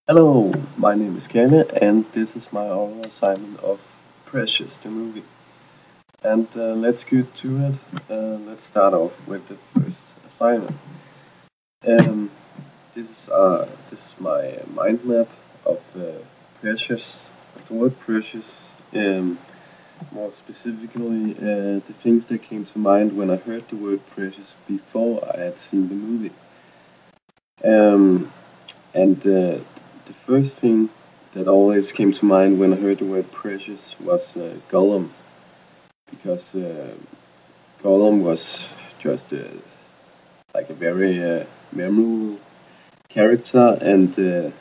Hello, my name is Kenne, and this is my oral assignment of Precious, the movie. And let's get to it. Let's start off with the first assignment. Um, this is my mind map of Precious, of the word Precious. More specifically, the things that came to mind when I heard the word Precious before I had seen the movie. Um, and the first thing that always came to mind when I heard the word precious was Gollum, because Gollum was just like a very memorable character, and the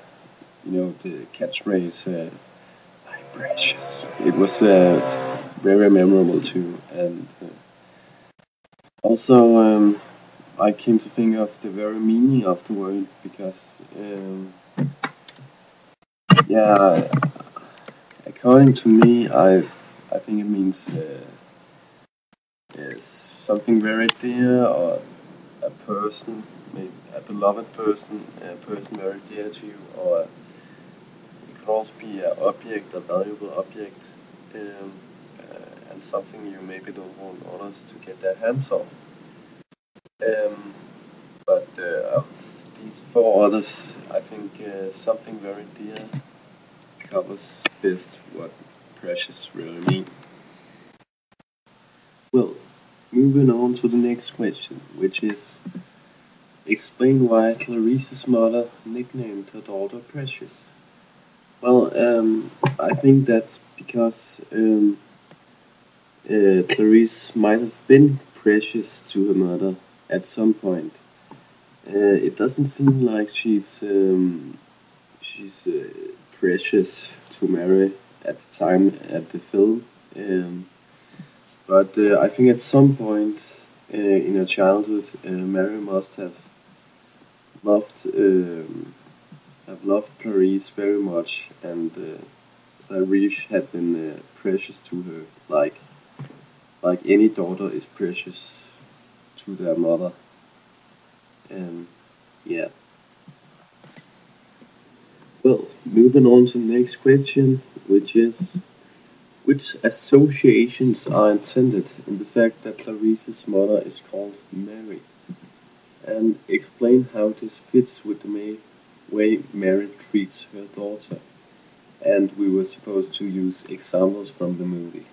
catchphrase "My precious." It was very memorable too, and also I came to think of the very meaning of the word because yeah, according to me, I think it means something very dear, or a person, maybe a beloved person, a person very dear to you, or it could also be an object, a valuable object, and something you maybe don't want others to get their hands on. Um, but of these four others, I think something very dear covers best what precious really means. Well, moving on to the next question, which is explain why Clarice's mother nicknamed her daughter Precious. Well, I think that's because Clarice might have been precious to her mother at some point. It doesn't seem like she's precious to Mary at the time at the film. But I think at some point in her childhood, Mary must loved loved Clarice very much, and Clarice had been precious to her, like any daughter is precious to their mother. And yeah. Well, moving on to the next question, which is which associations are intended in the fact that Clarice's mother is called Mary, and explain how this fits with the way Mary treats her daughter. And we were supposed to use examples from the movie.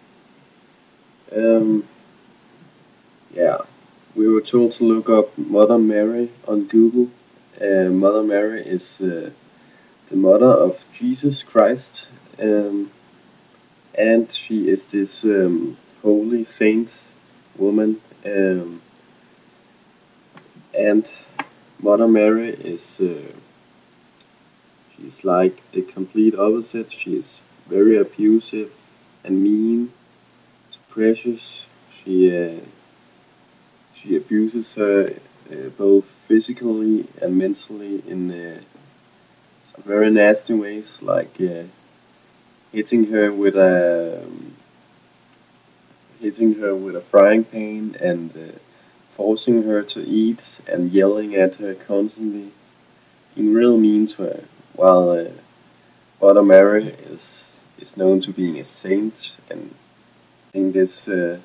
Um, yeah, we were told to look up Mother Mary on Google. Mother Mary is the mother of Jesus Christ, and she is this holy saint woman. And Mother Mary is she's like the complete opposite. She is very abusive and mean to Precious. She abuses her both physically and mentally in some very nasty ways, like hitting her with a frying pan, and forcing her to eat, and yelling at her constantly, being real mean to her. While Mother Mary is known to being a saint, and in this um,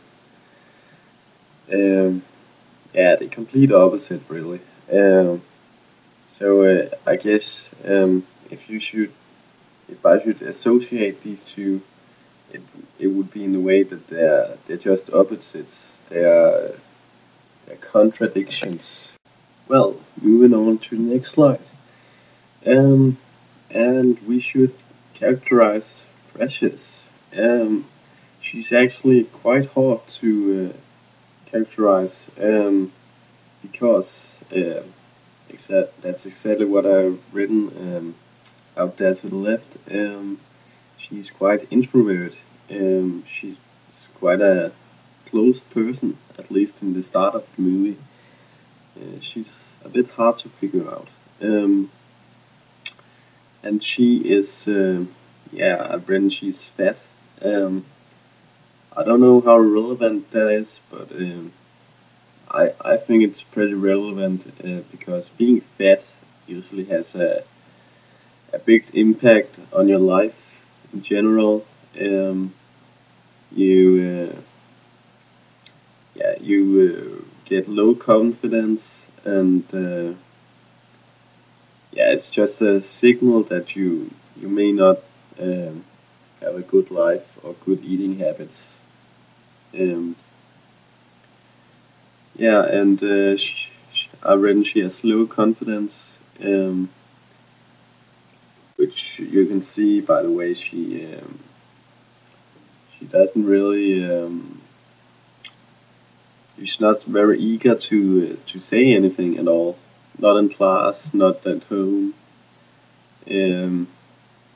yeah, the complete opposite really. So I guess if I should associate these two, it it would be in the way that they're just opposites. They're contradictions. Well, moving on to the next slide. Um, and we should characterize Precious. She's actually quite hard to characterize, because that's exactly what I've written out there to the left. She's quite introvert. She's quite a closed person, at least in the start of the movie. She's a bit hard to figure out. And she is, yeah, I've written she's fat. Um, I don't know how relevant that is, but I think it's pretty relevant because being fat usually has a big impact on your life in general. You get low confidence, and it's just a signal that you may not have a good life or good eating habits. Um, and I read she has low confidence, which you can see by the way she doesn't really she's not very eager to say anything at all. Not in class, not at home. Um,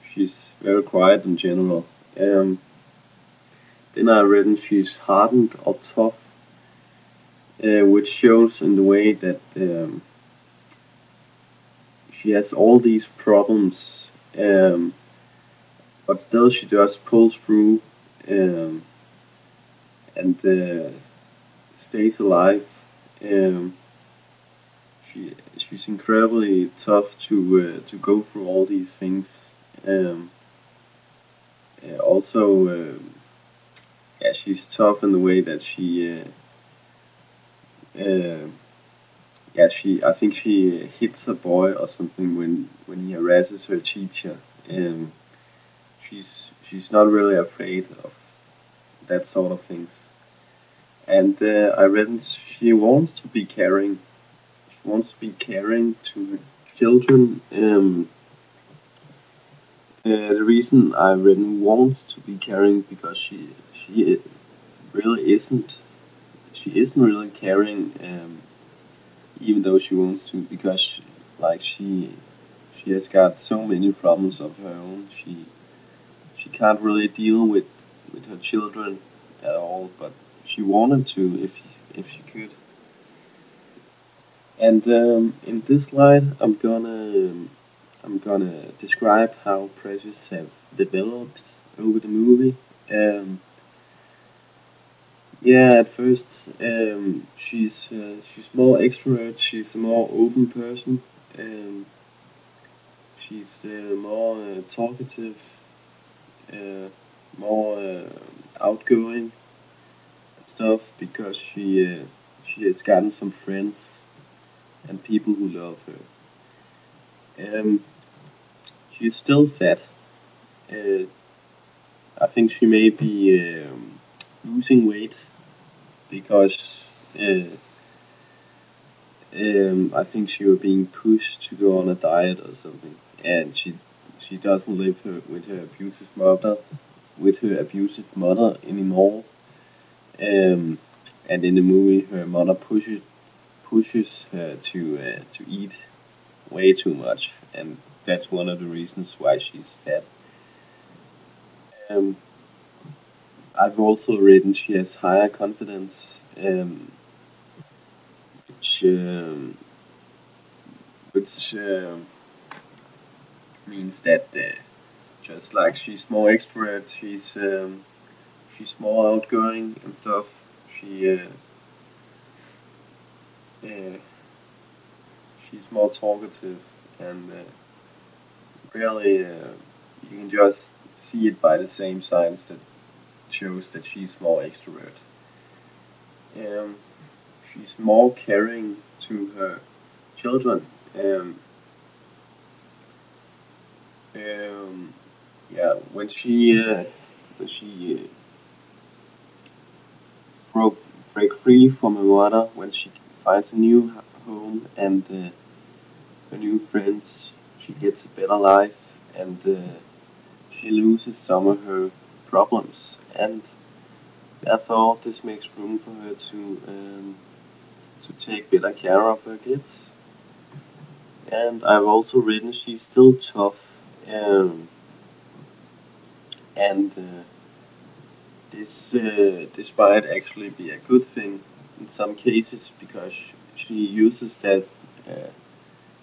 she's very quiet in general. Then I read she's hardened or tough, which shows in the way that she has all these problems, but still she just pulls through and stays alive. Um, she's incredibly tough to go through all these things. Also, she's tough in the way that uh, I think she hits a boy or something when he harasses her teacher. Um, she's not really afraid of that sort of things. And I read she wants to be caring. She wants to be caring to her children. The reason I read wants to be caring because she really isn't. She isn't really caring, even though she wants to, because she has got so many problems of her own. She can't really deal with her children at all, but she wanted to if she could. And in this slide, I'm gonna describe how Precious have developed over the movie. Um, at first, she's more extrovert. She's a more open person. Um, she's more talkative, more outgoing and stuff because she has gotten some friends and people who love her. She's still fat. Uh, I think she may be losing weight because I think she was being pushed to go on a diet or something, and she doesn't live with her abusive mother anymore. And in the movie, her mother pushes her to eat way too much, and that's one of the reasons why she's fat. Um, I've also written she has higher confidence, which which means that just like she's more extrovert, she's more outgoing and stuff. She uh, she's more talkative and really you can just see it by the same signs that shows that she's more extrovert. Um, she's more caring to her children. Um, when she break free from her mother, when she finds a new home and her new friends, she gets a better life and she loses some of her problems, and therefore this makes room for her to take better care of her kids. And I've also written she's still tough, and this might actually be a good thing in some cases because she uses that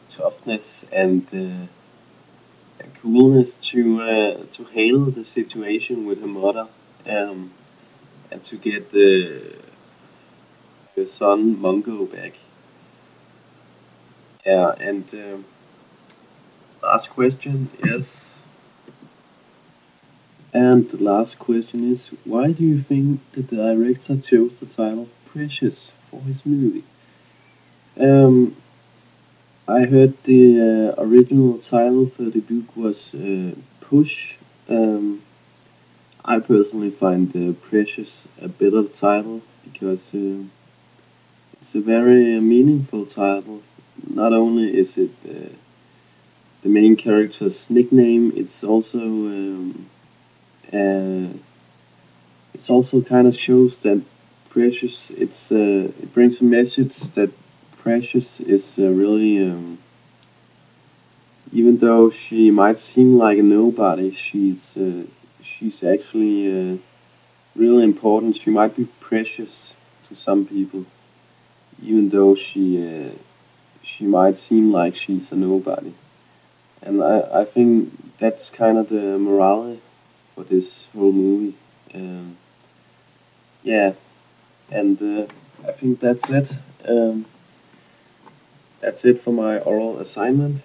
toughness and coolness to handle the situation with her mother, and to get her son Mungo back. And last question is, and the last question is, why do you think the director chose the title Precious for his movie? I heard the original title for the book was Push. I personally find Precious a better title because it's a very meaningful title. Not only is it the main character's nickname, it's also kind of shows that Precious. It brings a message that Precious is really, even though she might seem like a nobody, she's actually really important. She might be precious to some people, even though she might seem like she's a nobody. And I think that's kind of the morale for this whole movie. Yeah, and I think that's it. That's it for my oral assignment.